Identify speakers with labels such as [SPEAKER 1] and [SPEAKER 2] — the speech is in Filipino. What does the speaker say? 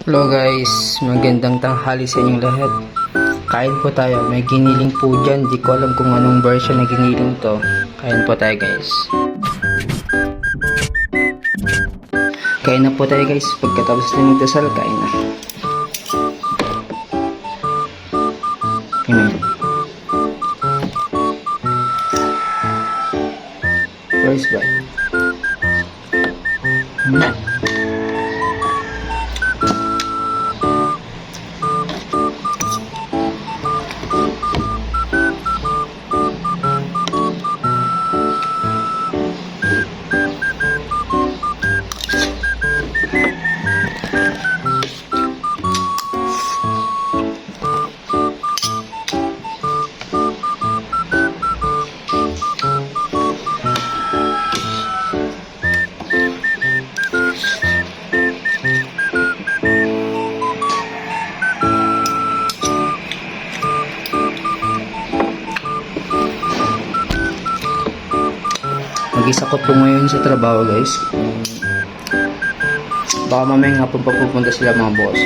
[SPEAKER 1] Hello guys, magandang tanghali sa inyong lahat. Kain po tayo, may giniling po dyan. Di ko alam kung anong version na giniling to. Kain po tayo guys. Kain na po tayo guys. Pagkatapos na magdasal, kain na. Amen. First bite. Mag-isa ko po ngayon sa trabaho guys. Baka mamaya nga po papupunta sila mga boss.